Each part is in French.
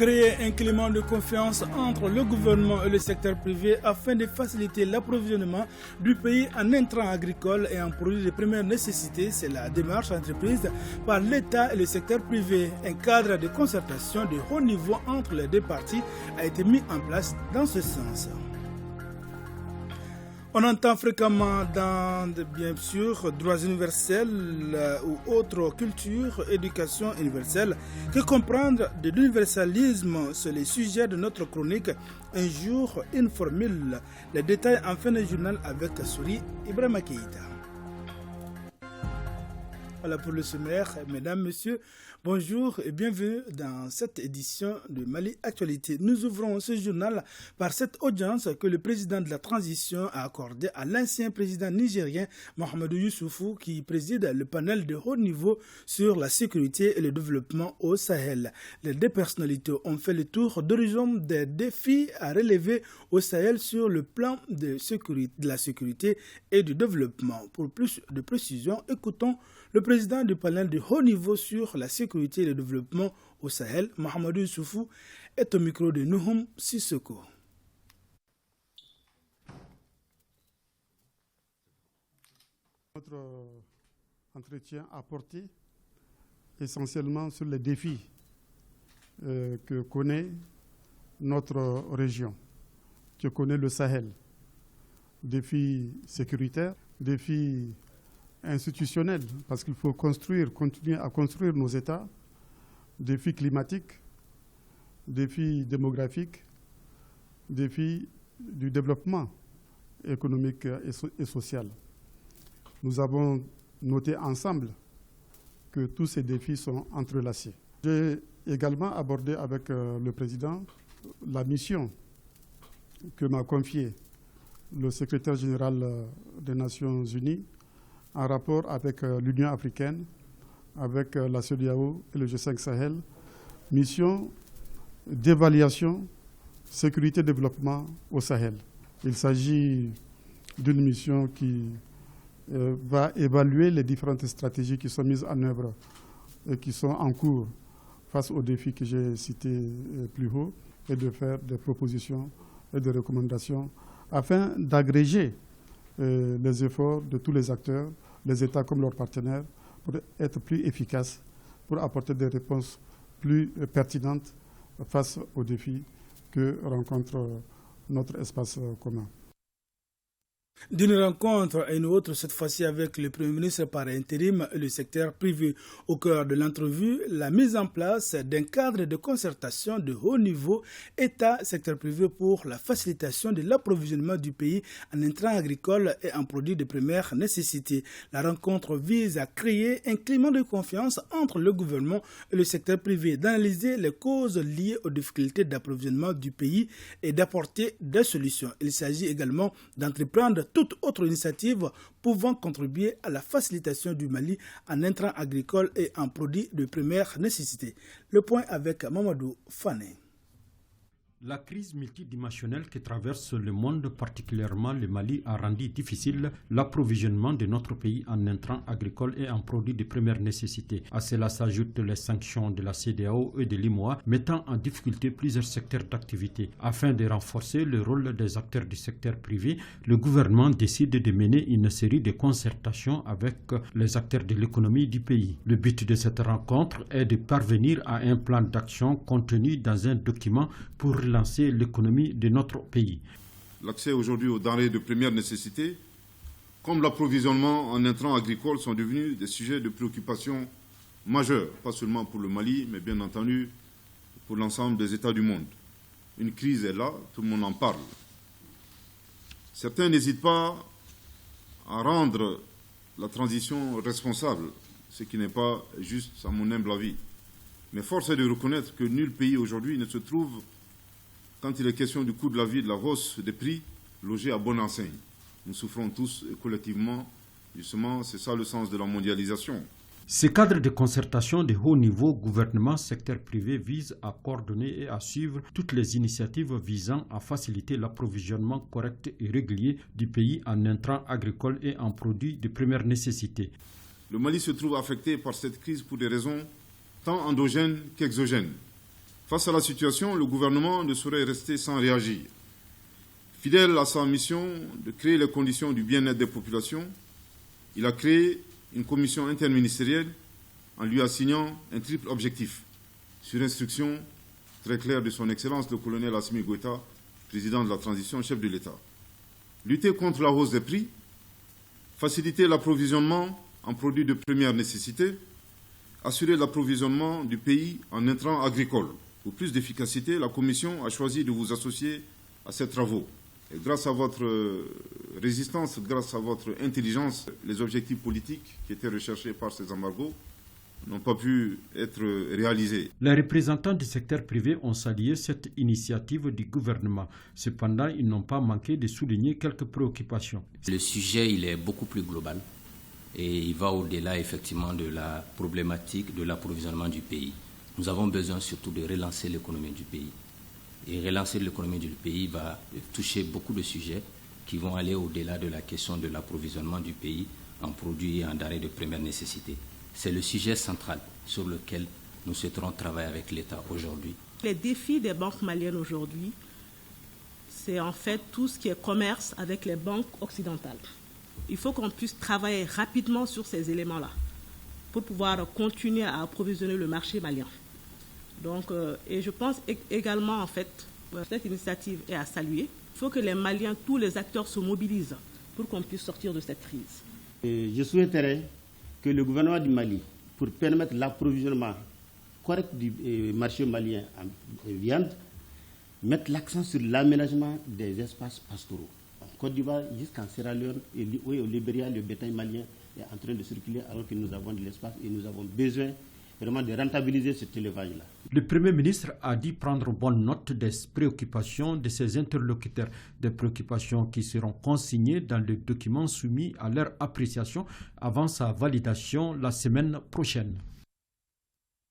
Créer un climat de confiance entre le gouvernement et le secteur privé afin de faciliter l'approvisionnement du pays en intrants agricoles et en produits de première nécessité, c'est la démarche entreprise par l'État et le secteur privé. Un cadre de concertation de haut niveau entre les deux parties a été mis en place dans ce sens. On entend fréquemment dans, bien sûr, droits universels ou autres cultures, éducation universelle, que comprendre de l'universalisme sur les sujets de notre chronique Un jour, une formule. Les détails en fin de journal avec Souri Ibrahima Keïta. Voilà pour le sommaire. Mesdames, Messieurs, bonjour et bienvenue dans cette édition de Mali Actualité. Nous ouvrons ce journal par cette audience que le président de la transition a accordée à l'ancien président nigérien Mahamadou Issoufou qui préside le panel de haut niveau sur la sécurité et le développement au Sahel. Les deux personnalités ont fait le tour d'horizon des défis à relever au Sahel sur le plan de la sécurité et du développement. Pour plus de précision, écoutons le président du panel de haut niveau sur la sécurité et le développement au Sahel, Mahamadou Issoufou, est au micro de Nouhoum Sissoko. Notre entretien a porté essentiellement sur les défis que connaît notre région, que connaît le Sahel. Défis sécuritaires, défis institutionnels, parce qu'il faut continuer à construire nos États, défis climatiques, défis démographiques, défis du développement économique et social. Nous avons noté ensemble que tous ces défis sont entrelacés. J'ai également abordé avec le président la mission que m'a confiée le secrétaire général des Nations Unies en rapport avec l'Union africaine, avec la CEDEAO et le G5 Sahel, mission d'évaluation, sécurité et développement au Sahel. Il s'agit d'une mission qui va évaluer les différentes stratégies qui sont mises en œuvre et qui sont en cours face aux défis que j'ai cités plus haut et de faire des propositions et des recommandations afin d'agréger les efforts de tous les acteurs, les États comme leurs partenaires, pour être plus efficaces, pour apporter des réponses plus pertinentes face aux défis que rencontre notre espace commun. D'une rencontre à une autre, cette fois-ci avec le Premier ministre par intérim et le secteur privé. Au cœur de l'entrevue, la mise en place d'un cadre de concertation de haut niveau État-secteur privé pour la facilitation de l'approvisionnement du pays en intrants agricoles et en produits de première nécessité. La rencontre vise à créer un climat de confiance entre le gouvernement et le secteur privé, d'analyser les causes liées aux difficultés d'approvisionnement du pays et d'apporter des solutions. Il s'agit également d'entreprendre toute autre initiative pouvant contribuer à la facilitation du Mali en intrants agricoles et en produits de première nécessité. Le point avec Mamadou Fane. La crise multidimensionnelle qui traverse le monde, particulièrement le Mali, a rendu difficile l'approvisionnement de notre pays en intrants agricoles et en produits de première nécessité. À cela s'ajoutent les sanctions de la CEDEAO et de l'IMOA, mettant en difficulté plusieurs secteurs d'activité. Afin de renforcer le rôle des acteurs du secteur privé, le gouvernement décide de mener une série de concertations avec les acteurs de l'économie du pays. Le but de cette rencontre est de parvenir à un plan d'action contenu dans un document pour lancer l'économie de notre pays. L'accès aujourd'hui aux denrées de première nécessité, comme l'approvisionnement en intrants agricoles, sont devenus des sujets de préoccupation majeurs, pas seulement pour le Mali, mais bien entendu pour l'ensemble des États du monde. Une crise est là, tout le monde en parle. Certains n'hésitent pas à rendre la transition responsable, ce qui n'est pas juste à mon humble avis. Mais force est de reconnaître que nul pays aujourd'hui ne se trouve, quand il est question du coût de la vie et de la hausse des prix, logé à bonne enseigne. Nous souffrons tous collectivement, justement, c'est ça le sens de la mondialisation. Ce cadre de concertation de haut niveau, gouvernement, secteur privé, vise à coordonner et à suivre toutes les initiatives visant à faciliter l'approvisionnement correct et régulier du pays en intrants agricoles et en produits de première nécessité. Le Mali se trouve affecté par cette crise pour des raisons tant endogènes qu'exogènes. Face à la situation, le gouvernement ne saurait rester sans réagir. Fidèle à sa mission de créer les conditions du bien-être des populations, il a créé une commission interministérielle en lui assignant un triple objectif, sur instruction très claire de son Excellence le colonel Assimi Goïta, président de la transition, chef de l'État. Lutter contre la hausse des prix, faciliter l'approvisionnement en produits de première nécessité, assurer l'approvisionnement du pays en intrants agricoles. Pour plus d'efficacité, la Commission a choisi de vous associer à ces travaux. Et grâce à votre résistance, grâce à votre intelligence, les objectifs politiques qui étaient recherchés par ces embargos n'ont pas pu être réalisés. Les représentants du secteur privé ont salué cette initiative du gouvernement. Cependant, ils n'ont pas manqué de souligner quelques préoccupations. Le sujet, il est beaucoup plus global et il va au-delà effectivement de la problématique de l'approvisionnement du pays. Nous avons besoin surtout de relancer l'économie du pays. Et relancer l'économie du pays va toucher beaucoup de sujets qui vont aller au-delà de la question de l'approvisionnement du pays en produits et en denrées de première nécessité. C'est le sujet central sur lequel nous souhaiterons travailler avec l'État aujourd'hui. Les défis des banques maliennes aujourd'hui, c'est en fait tout ce qui est commerce avec les banques occidentales. Il faut qu'on puisse travailler rapidement sur ces éléments-là pour pouvoir continuer à approvisionner le marché malien. Donc, et je pense également, en fait, cette initiative est à saluer. Il faut que les Maliens, tous les acteurs se mobilisent pour qu'on puisse sortir de cette crise. Et je souhaiterais que le gouvernement du Mali, pour permettre l'approvisionnement correct du marché malien en viande, mette l'accent sur l'aménagement des espaces pastoraux. En Côte d'Ivoire jusqu'en Sierra Leone et au Libéria, le bétail malien est en train de circuler alors que nous avons de l'espace et nous avons besoin vraiment de rentabiliser cet élevage-là. Le Premier ministre a dit prendre bonne note des préoccupations de ses interlocuteurs, des préoccupations qui seront consignées dans le document soumis à leur appréciation avant sa validation la semaine prochaine.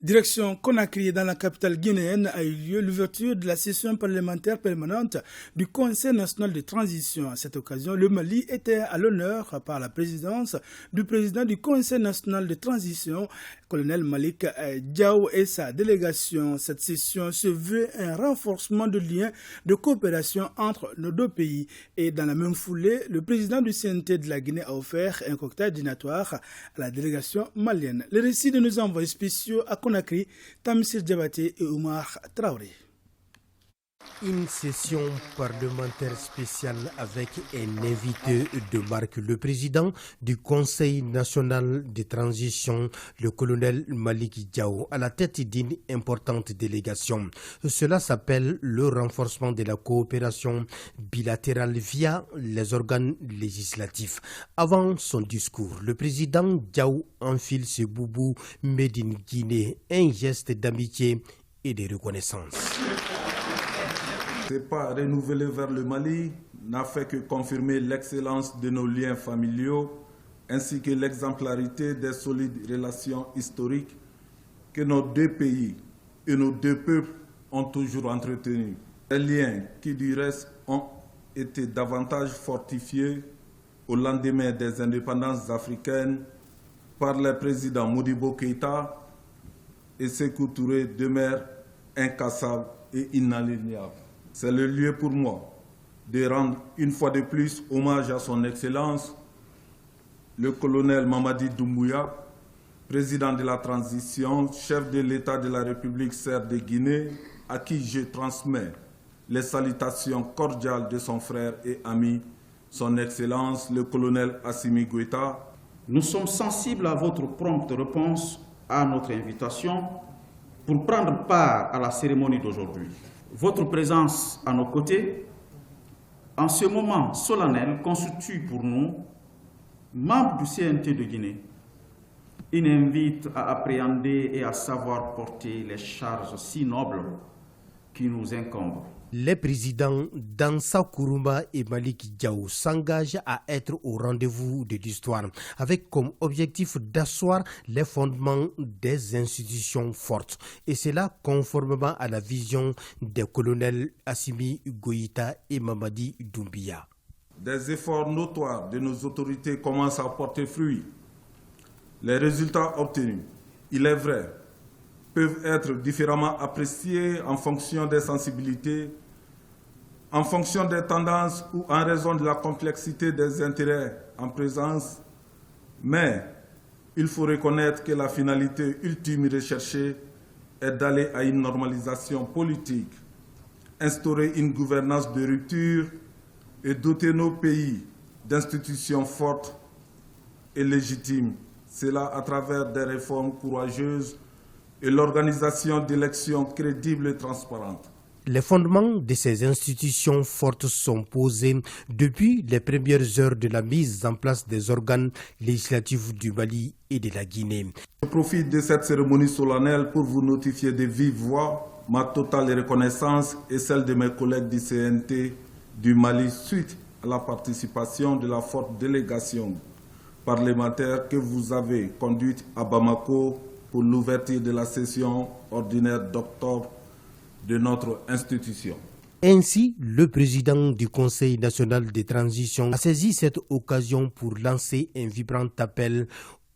Direction Conakry, dans la capitale guinéenne, a eu lieu l'ouverture de la session parlementaire permanente du Conseil national de transition. À cette occasion, le Mali était à l'honneur par la présidence du président du Conseil national de transition, colonel Malik Diaw, et sa délégation. Cette session se veut un renforcement de liens de coopération entre nos deux pays. Et dans la même foulée, le président du CNT de la Guinée a offert un cocktail dînatoire à la délégation malienne. Le récit de nos envoyés spéciaux à Conakry, Tamsir Diabaté et Oumar Traoré. Une session parlementaire spéciale avec un invité de marque, le président du Conseil national de transition, le colonel Malik Diaw, à la tête d'une importante délégation. Cela s'appelle le renforcement de la coopération bilatérale via les organes législatifs. Avant son discours, le président Diaw enfile ce boubou made in Guinée, un geste d'amitié et de reconnaissance. Ce pas renouvelé vers le Mali n'a fait que confirmer l'excellence de nos liens familiaux ainsi que l'exemplarité des solides relations historiques que nos deux pays et nos deux peuples ont toujours entretenues. Des liens qui du reste ont été davantage fortifiés au lendemain des indépendances africaines par les présidents Modibo Keïta et Sékou Touré demeurent incassables et inaliénables. C'est le lieu pour moi de rendre une fois de plus hommage à son Excellence, le colonel Mamadi Doumbouya, président de la transition, chef de l'État de la République serbe de Guinée, à qui je transmets les salutations cordiales de son frère et ami, son Excellence, le colonel Assimi Goïta. Nous sommes sensibles à votre prompte réponse à notre invitation pour prendre part à la cérémonie d'aujourd'hui. Votre présence à nos côtés, en ce moment solennel, constitue pour nous, membres du CNT de Guinée, une invite à appréhender et à savoir porter les charges si nobles qui nous incombent. Les présidents Dansa Kourouma et Malik Diaw s'engagent à être au rendez-vous de l'histoire, avec comme objectif d'asseoir les fondements des institutions fortes. Et cela conformément à la vision des colonels Assimi Goïta et Mamadi Doumbouya. Des efforts notoires de nos autorités commencent à porter fruit. Les résultats obtenus, il est vrai, peuvent être différemment appréciés en fonction des sensibilités, en fonction des tendances ou en raison de la complexité des intérêts en présence, mais il faut reconnaître que la finalité ultime recherchée est d'aller à une normalisation politique, instaurer une gouvernance de rupture et doter nos pays d'institutions fortes et légitimes. Cela à travers des réformes courageuses et l'organisation d'élections crédibles et transparentes. Les fondements de ces institutions fortes sont posés depuis les premières heures de la mise en place des organes législatifs du Mali et de la Guinée. Je profite de cette cérémonie solennelle pour vous notifier de vive voix ma totale reconnaissance et celle de mes collègues du CNT du Mali suite à la participation de la forte délégation parlementaire que vous avez conduite à Bamako pour l'ouverture de la session ordinaire d'octobre de notre institution. Ainsi, le président du Conseil national de transition a saisi cette occasion pour lancer un vibrant appel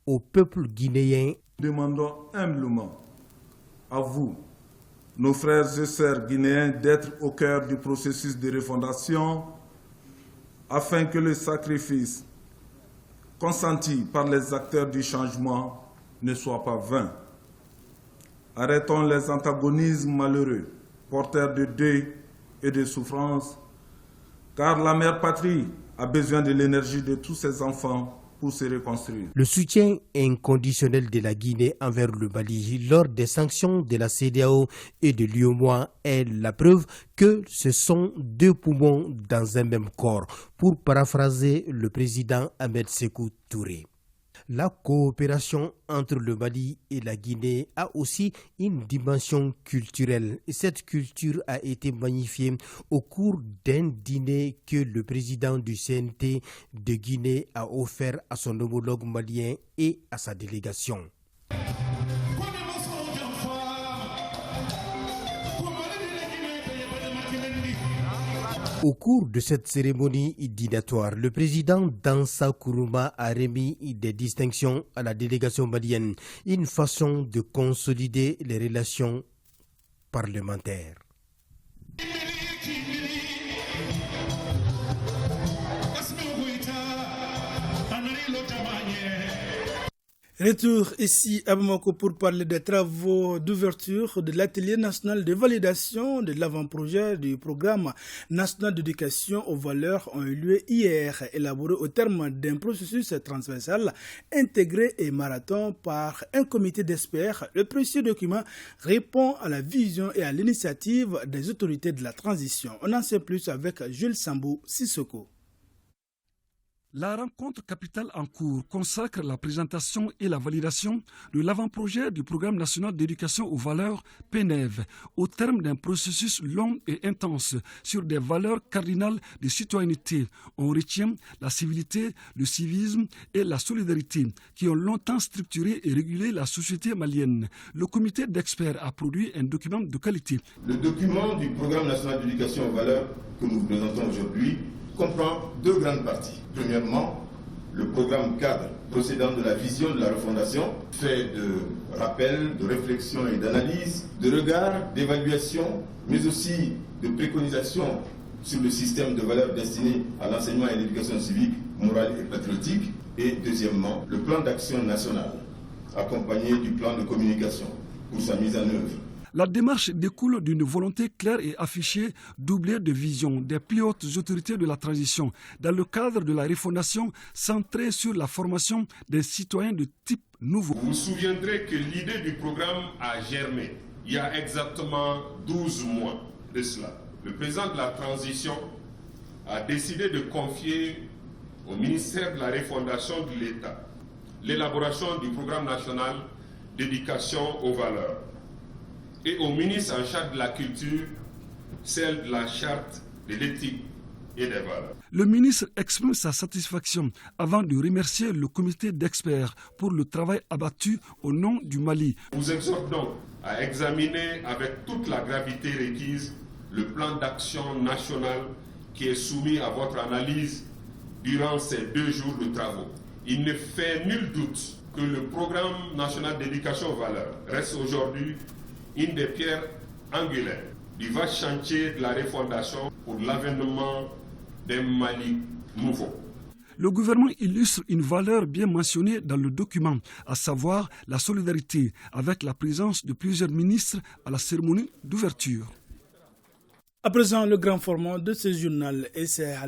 au peuple guinéen. Demandons humblement à vous, nos frères et sœurs guinéens, d'être au cœur du processus de refondation afin que le sacrifice consenti par les acteurs du changement ne soit pas vain. Arrêtons les antagonismes malheureux, porteurs de deuil et de souffrance, car la mère patrie a besoin de l'énergie de tous ses enfants pour se reconstruire. Le soutien inconditionnel de la Guinée envers le Mali lors des sanctions de la CEDEAO et de l'UEMOA est la preuve que ce sont deux poumons dans un même corps, pour paraphraser le président Ahmed Sékou Touré. La coopération entre le Mali et la Guinée a aussi une dimension culturelle. Cette culture a été magnifiée au cours d'un dîner que le président du CNT de Guinée a offert à son homologue malien et à sa délégation. Au cours de cette cérémonie dînatoire, le président Dansa Kourouma a remis des distinctions à la délégation malienne, une façon de consolider les relations parlementaires. Retour ici à Bamako pour parler des travaux d'ouverture de l'atelier national de validation de l'avant-projet du programme national d'éducation aux valeurs ont eu lieu hier, élaboré au terme d'un processus transversal intégré et marathon par un comité d'experts. Le précieux document répond à la vision et à l'initiative des autorités de la transition. On en sait plus avec Jules Sambou Sissoko. La rencontre capitale en cours consacre la présentation et la validation de l'avant-projet du Programme national d'éducation aux valeurs PNEV, au terme d'un processus long et intense sur des valeurs cardinales de citoyenneté. On retient la civilité, le civisme et la solidarité qui ont longtemps structuré et régulé la société malienne. Le comité d'experts a produit un document de qualité. Le document du Programme national d'éducation aux valeurs que nous vous présentons aujourd'hui comprend deux grandes parties. Premièrement, le programme cadre procédant de la vision de la refondation, fait de rappels, de réflexion et d'analyse, de regard, d'évaluation, mais aussi de préconisation sur le système de valeurs destiné à l'enseignement et à l'éducation civique, morale et patriotique. Et deuxièmement, le plan d'action national, accompagné du plan de communication pour sa mise en œuvre. La démarche découle d'une volonté claire et affichée, doublée de vision des plus hautes autorités de la transition, dans le cadre de la refondation centrée sur la formation des citoyens de type nouveau. Vous vous souviendrez que l'idée du programme a germé il y a exactement 12 mois de cela. Le président de la transition a décidé de confier au ministère de la refondation de l'État l'élaboration du programme national d'éducation aux valeurs, et au ministre en charge de la culture, celle de la charte de l'éthique et des valeurs. Le ministre exprime sa satisfaction avant de remercier le comité d'experts pour le travail abattu au nom du Mali. Nous vous exhortons à examiner avec toute la gravité requise le plan d'action national qui est soumis à votre analyse durant ces 2 jours de travaux. Il ne fait nul doute que le programme national d'éducation aux valeurs reste aujourd'hui une des pierres angulaires du vaste chantier de la refondation pour l'avènement d'un Mali nouveau. Le gouvernement illustre une valeur bien mentionnée dans le document, à savoir la solidarité, avec la présence de plusieurs ministres à la cérémonie d'ouverture. À présent, le grand format de ce journal, et c'est à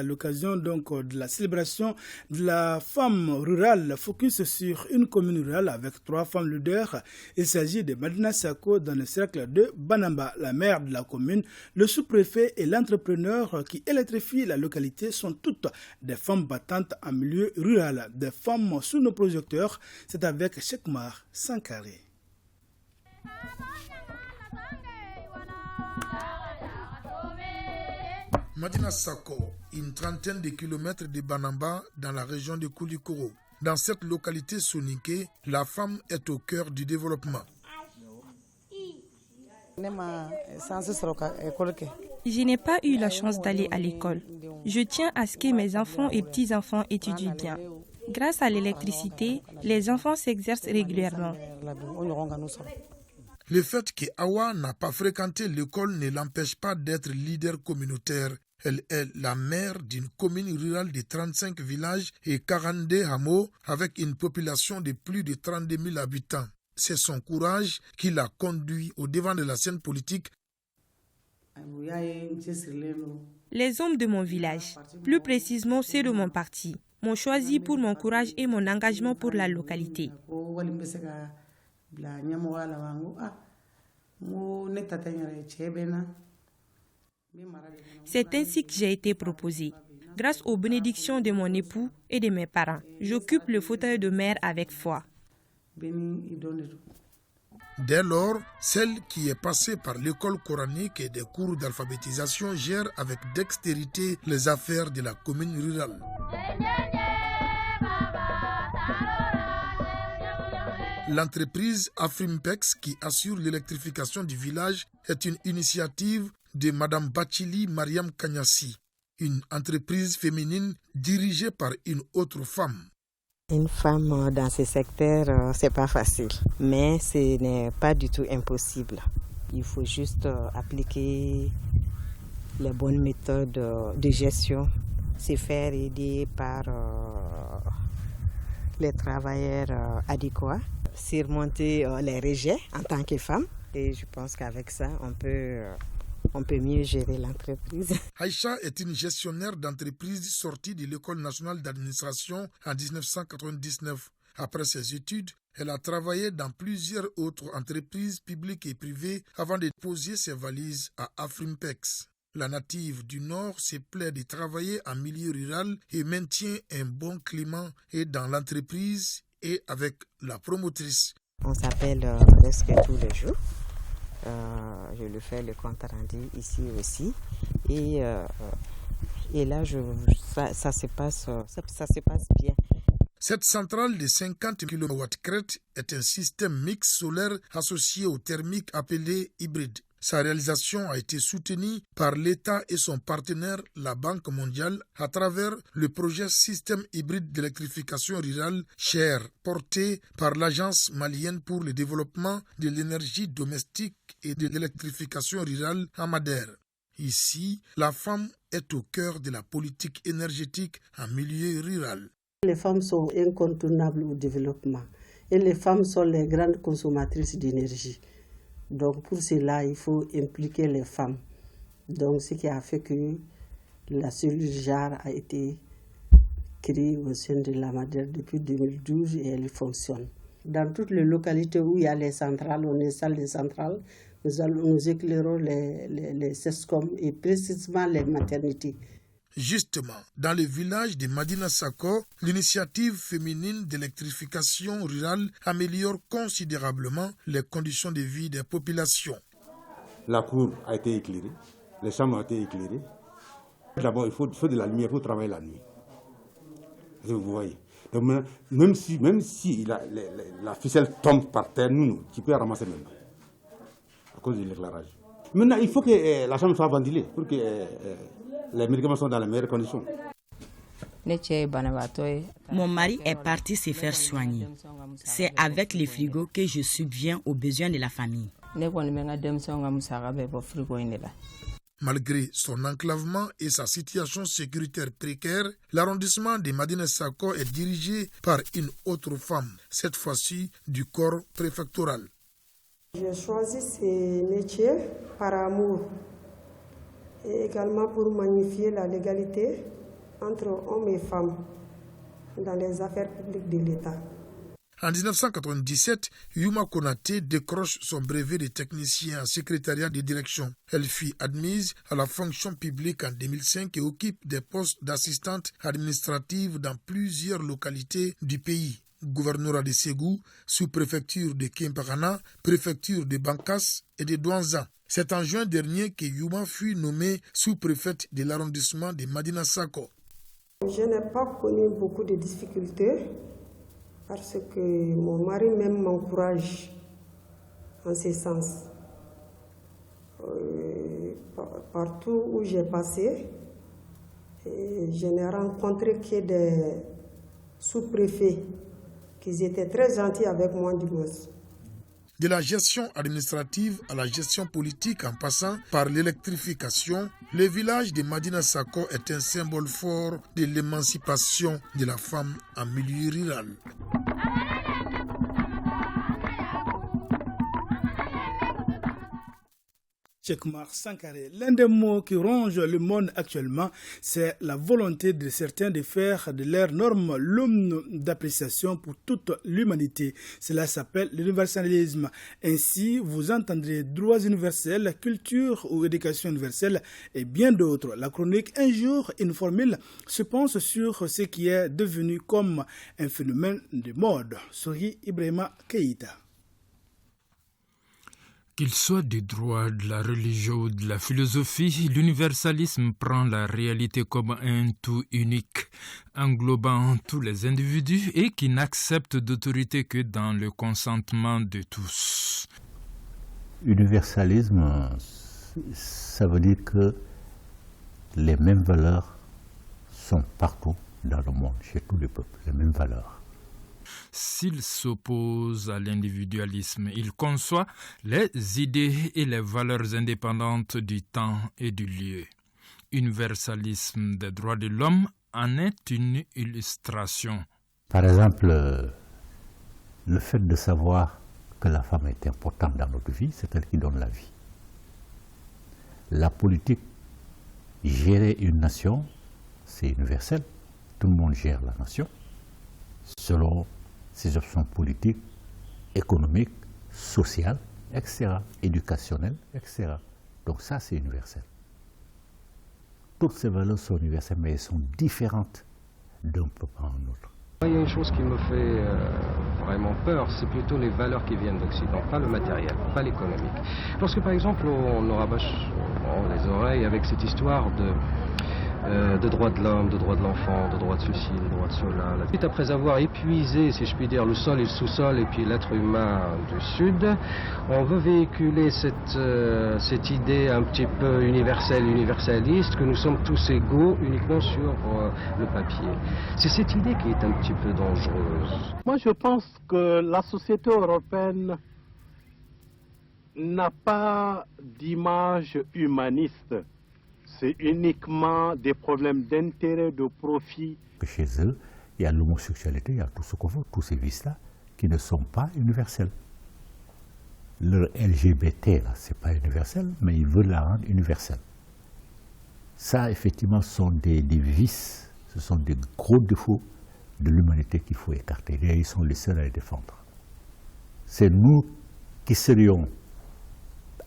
l'occasion donc de la célébration de la femme rurale, focus sur une commune rurale avec 3 femmes leaders. Il s'agit de Madina Sako dans le cercle de Banamba. La maire de la commune, le sous-préfet et l'entrepreneur qui électrifie la localité sont toutes des femmes battantes en milieu rural. Des femmes sous nos projecteurs, c'est avec Chekmar Sankaré. Madina Sako, une trentaine de kilomètres de Banamba dans la région de Koulikoro. Dans cette localité soninké, la femme est au cœur du développement. Je n'ai pas eu la chance d'aller à l'école. Je tiens à ce que mes enfants et petits-enfants étudient bien. Grâce à l'électricité, les enfants s'exercent régulièrement. Le fait que Awa n'a pas fréquenté l'école ne l'empêche pas d'être leader communautaire. Elle est la maire d'une commune rurale de 35 villages et 42 hameaux avec une population de plus de 32 000 habitants. C'est son courage qui l'a conduit au devant de la scène politique. Les hommes de mon village, plus précisément ceux de mon parti, m'ont choisi pour mon courage et mon engagement pour la localité. C'est ainsi que j'ai été proposée. Grâce aux bénédictions de mon époux et de mes parents, j'occupe le fauteuil de maire avec foi. Dès lors, celle qui est passée par l'école coranique et des cours d'alphabétisation gère avec dextérité les affaires de la commune rurale. L'entreprise Afrimpex, qui assure l'électrification du village, est une initiative de Mme Bachili Mariam Kanyasi, une entreprise féminine dirigée par une autre femme. Une femme dans ce secteur, c'est pas facile, mais ce n'est pas du tout impossible. Il faut juste appliquer les bonnes méthodes de gestion, se faire aider par les travailleurs adéquats, surmonter les rejets en tant que femme. Et je pense qu'avec ça, on peut mieux gérer l'entreprise. Aïcha est une gestionnaire d'entreprise sortie de l'École nationale d'administration en 1999. Après ses études, elle a travaillé dans plusieurs autres entreprises publiques et privées avant de poser ses valises à Afrimpex. La native du Nord se plaît de travailler en milieu rural et maintient un bon climat et dans l'entreprise et avec la promotrice. On s'appelle presque tous les jours. Je le fais le compte rendu ici aussi. Et là, ça se passe bien. Cette centrale de 50 kW crête est un système mixte solaire associé au thermique appelé hybride. Sa réalisation a été soutenue par l'État et son partenaire, la Banque mondiale, à travers le projet Système hybride d'électrification rurale (CHER), porté par l'Agence malienne pour le développement de l'énergie domestique et de l'électrification rurale à Madère. Ici, la femme est au cœur de la politique énergétique en milieu rural. Les femmes sont incontournables au développement et les femmes sont les grandes consommatrices d'énergie. Donc pour cela, il faut impliquer les femmes. Donc ce qui a fait que la cellule JAR a été créée au sein de la Madère depuis 2012 et elle fonctionne. Dans toutes les localités où il y a les centrales, on installe les centrales, nous éclairons les CESCOM et précisément les maternités. Justement, dans le village de Madina Sako, l'initiative féminine d'électrification rurale améliore considérablement les conditions de vie des populations. La cour a été éclairée, les chambres ont été éclairées. D'abord, il faut de la lumière pour travailler la nuit. Vous voyez. Donc, même si la ficelle tombe par terre, tu peux la ramasser maintenant, à cause de l'éclairage. Maintenant, il faut que la chambre soit ventilée pour que les médicaments sont dans les meilleures conditions. Mon mari est parti se faire soigner. C'est avec les frigos que je subviens aux besoins de la famille. Malgré son enclavement et sa situation sécuritaire précaire, l'arrondissement de Madina Sako est dirigé par une autre femme, cette fois-ci du corps préfectoral. J'ai choisi ce métier par amour et également pour magnifier la légalité entre hommes et femmes dans les affaires publiques de l'État. En 1997, Yuma Konaté décroche son brevet de technicien en secrétariat de direction. Elle fut admise à la fonction publique en 2005 et occupe des postes d'assistante administrative dans plusieurs localités du pays. Gouvernorat de Ségou, sous-préfecture de Kemparana, préfecture de Bankas et de Douanza. C'est en juin dernier que Yuma fut nommée sous-préfète de l'arrondissement de Madina Sako. Je n'ai pas connu beaucoup de difficultés parce que mon mari même m'encourage en ce sens. Partout où j'ai passé, je n'ai rencontré que des sous-préfets qui étaient très gentils avec moi du moins. De la gestion administrative à la gestion politique en passant par l'électrification, le village de Madina Sako est un symbole fort de l'émancipation de la femme en milieu rural. Cheikh-Oumar Sankaré. L'un des mots qui ronge le monde actuellement, c'est la volonté de certains de faire de leurs normes l'homme d'appréciation pour toute l'humanité. Cela s'appelle l'universalisme. Ainsi, vous entendrez droits universels, culture ou éducation universelle et bien d'autres. La chronique Un jour, une formule se penche sur ce qui est devenu comme un phénomène de mode. Sori Ibrahima Keïta. Qu'il soit des droits, de la religion ou de la philosophie, l'universalisme prend la réalité comme un tout unique, englobant tous les individus et qui n'accepte d'autorité que dans le consentement de tous. Universalisme, ça veut dire que les mêmes valeurs sont partout dans le monde, chez tous les peuples, les mêmes valeurs. S'il s'oppose à l'individualisme, il conçoit les idées et les valeurs indépendantes du temps et du lieu. Universalisme des droits de l'homme en est une illustration. Par exemple, le fait de savoir que la femme est importante dans notre vie, c'est elle qui donne la vie. La politique, gérer une nation, c'est universel. Tout le monde gère la nation selon ses options politiques, économiques, sociales, etc., éducationnelles, etc. Donc ça, c'est universel. Toutes ces valeurs sont universelles, mais elles sont différentes d'un peuple à un autre. Il y a une chose qui me fait vraiment peur, c'est plutôt les valeurs qui viennent d'Occident, pas le matériel, pas l'économique. Parce que par exemple, on nous rabâche les oreilles avec cette histoire de droits de l'homme, de droits de l'enfant, de droits de ceci, de droits de cela. Suite après avoir épuisé, si je puis dire, le sol et le sous-sol et puis l'être humain du Sud, on veut véhiculer cette idée un petit peu universelle, universaliste, que nous sommes tous égaux uniquement sur le papier. C'est cette idée qui est un petit peu dangereuse. Moi, je pense que la société européenne n'a pas d'image humaniste. C'est uniquement des problèmes d'intérêt, de profit. Chez eux, il y a l'homosexualité, il y a tout ce qu'on veut, tous ces vices-là, qui ne sont pas universels. Le LGBT, là, c'est pas universel, mais ils veulent la rendre universelle. Ça, effectivement, sont des vices, ce sont des gros défauts de l'humanité qu'il faut écarter. Et ils sont les seuls à les défendre. C'est nous qui serions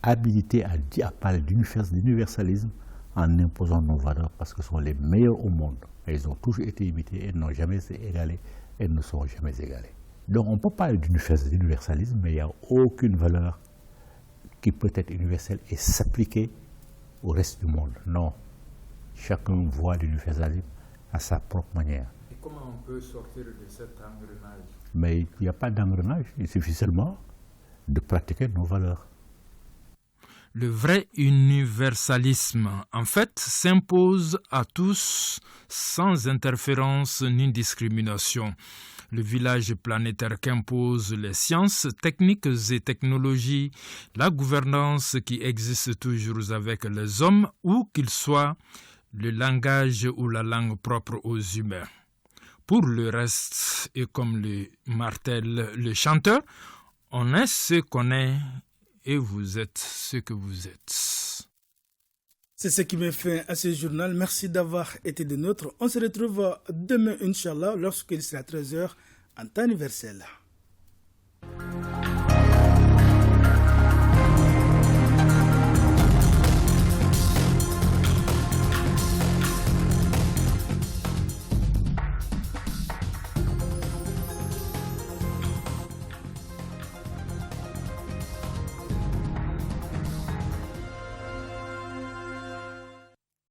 habilités à parler d'universalisme en imposant nos valeurs parce que ce sont les meilleurs au monde. Elles ont toujours été imitées, elles n'ont jamais été égalées, elles ne seront jamais égalées. Donc on peut parler d'universalisme, mais il n'y a aucune valeur qui peut être universelle et s'appliquer au reste du monde. Non. Chacun voit l'universalisme à sa propre manière. Et comment on peut sortir de cet engrenage? Mais il n'y a pas d'engrenage, il suffit seulement de pratiquer nos valeurs. Le vrai universalisme, en fait, s'impose à tous sans interférence ni discrimination. Le village planétaire qu'imposent les sciences, techniques et technologies, la gouvernance qui existe toujours avec les hommes, où qu'ils soient, le langage ou la langue propre aux humains. Pour le reste, et comme le martèle le chanteur, on est ce qu'on est et vous êtes ce que vous êtes. C'est ce qui met fin à ce journal. Merci d'avoir été des nôtres. On se retrouve demain, Inch'Allah, lorsqu'il sera 13h en temps universel.